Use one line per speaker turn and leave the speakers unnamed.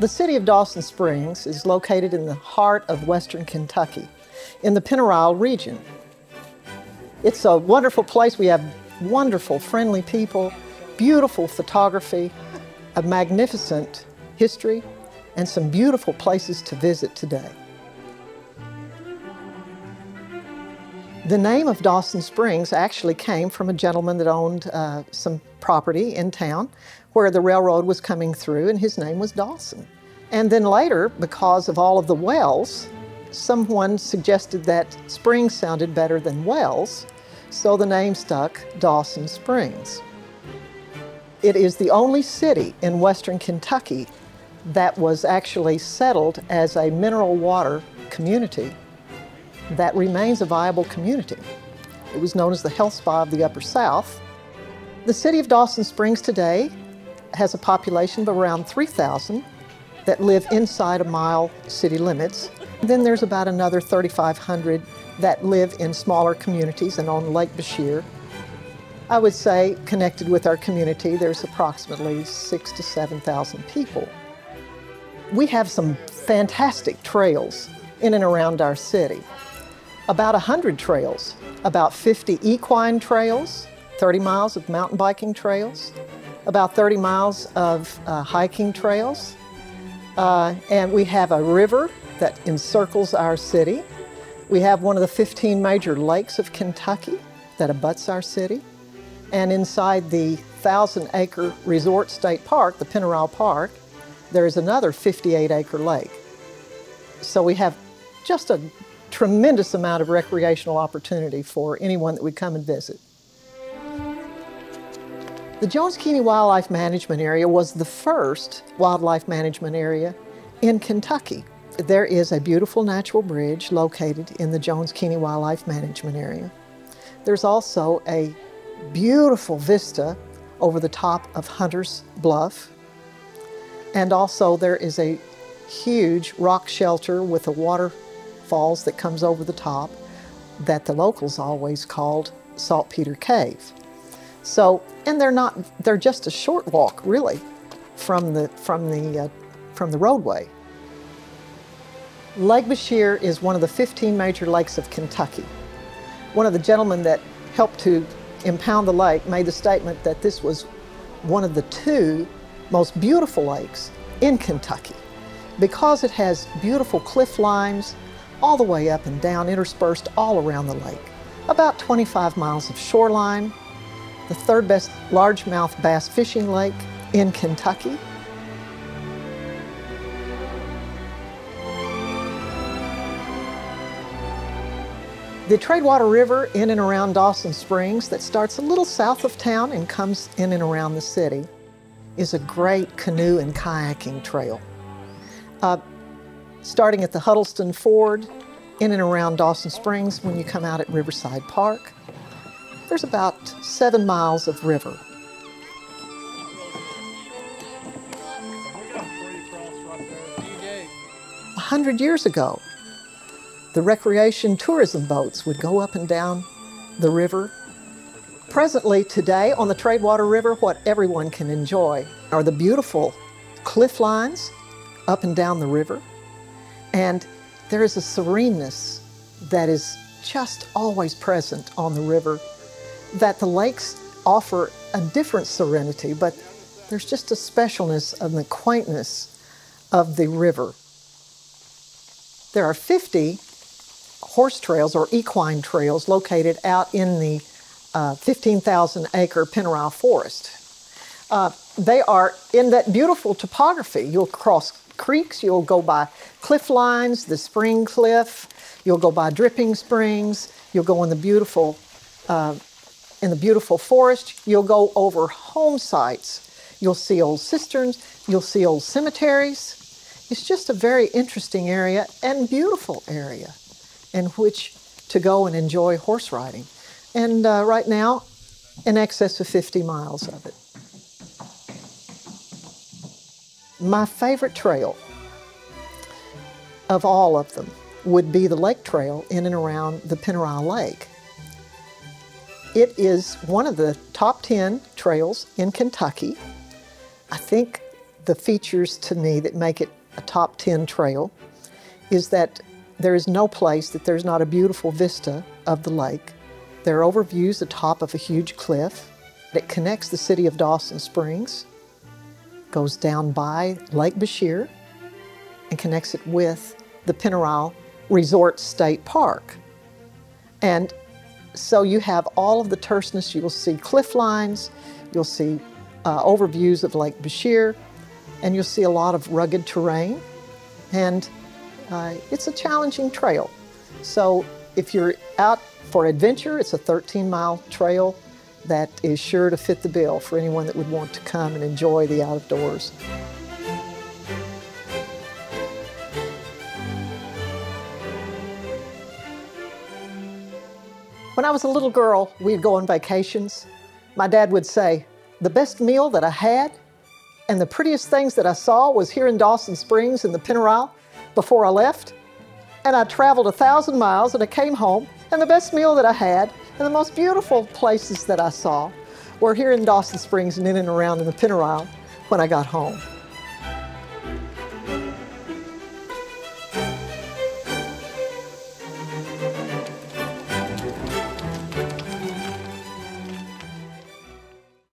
The city of Dawson Springs is located in the heart of western Kentucky, in the Pennyroyal region. It's a wonderful place. We have wonderful, friendly people, beautiful photography, a magnificent history, and some beautiful places to visit today. The name of Dawson Springs actually came from a gentleman that owned some property in town where the railroad was coming through, and his name was Dawson. And then later, because of all of the wells, someone suggested that Springs sounded better than wells, so the name stuck, Dawson Springs. It is the only city in western Kentucky that was actually settled as a mineral water community that remains a viable community. It was known as the health spa of the Upper South. The city of Dawson Springs today has a population of around 3,000 that live inside a mile city limits. Then there's about another 3,500 that live in smaller communities and on Lake Bashir. I would say, connected with our community, there's approximately 6,000 to 7,000 people. We have some fantastic trails in and around our city. About 100 trails, about 50 equine trails, 30 miles of mountain biking trails, about 30 miles of hiking trails, and we have a river that encircles our city. We have one of the 15 major lakes of Kentucky that abuts our city. And inside the 1,000-acre resort state park, the Pennyroyal Park, there is another 58-acre lake. So we have just a tremendous amount of recreational opportunity for anyone that would come and visit. The Jones-Keeney Wildlife Management Area was the first wildlife management area in Kentucky. There is a beautiful natural bridge located in the Jones-Keeney Wildlife Management Area. There's also a beautiful vista over the top of Hunter's Bluff. And also there is a huge rock shelter with a waterfalls that comes over the top that the locals always called Saltpeter Cave. So, and they're just a short walk really from the roadway. Lake Bashir is one of the 15 major lakes of Kentucky. One of the gentlemen that helped to impound the lake made the statement that this was one of the 2 most beautiful lakes in Kentucky because it has beautiful cliff lines all the way up and down, interspersed all around the lake. About 25 miles of shoreline, the 3rd best largemouth bass fishing lake in Kentucky. The Tradewater River in and around Dawson Springs that starts a little south of town and comes in and around the city is a great canoe and kayaking trail. Starting at the Huddleston Ford in and around Dawson Springs when you come out at Riverside Park, there's about 7 miles of river. A 100 years ago, the recreation tourism boats would go up and down the river. Presently, today, on the Tradewater River, what everyone can enjoy are the beautiful cliff lines up and down the river. And there is a sereneness that is just always present on the river, that the lakes offer a different serenity, but there's just a specialness and the quaintness of the river. There are 50 horse trails or equine trails located out in the 15,000-acre Pennyroyal Forest. They are in that beautiful topography. You'll cross creeks, you'll go by cliff lines, the spring cliff, you'll go by dripping springs, you'll go in the beautiful forest, you'll go over home sites, you'll see old cisterns, you'll see old cemeteries. It's just a very interesting area and beautiful area in which to go and enjoy horse riding. And right now, in excess of 50 miles of it. My favorite trail of all of them would be the lake trail in and around the Pennyroyal Lake. It is one of the top 10 trails in Kentucky. I think the features to me that make it a top 10 trail is that there is no place that there's not a beautiful vista of the lake. There are overviews atop of a huge cliff that connects the city of Dawson Springs, goes down by Lake Bashir, and connects it with the Pennyrile Resort State Park. And so you have all of the terseness. You'll see cliff lines, you'll see overviews of Lake Bashir, and you'll see a lot of rugged terrain. And it's a challenging trail. So if you're out for adventure, it's a 13-mile trail that is sure to fit the bill for anyone that would want to come and enjoy the outdoors. When I was a little girl, we'd go on vacations. My dad would say, the best meal that I had and the prettiest things that I saw was here in Dawson Springs in the Pennyrile before I left. And I traveled 1,000 miles and I came home, and the best meal that I had and the most beautiful places that I saw were here in Dawson Springs and in and around in the Pennyrile when I got home.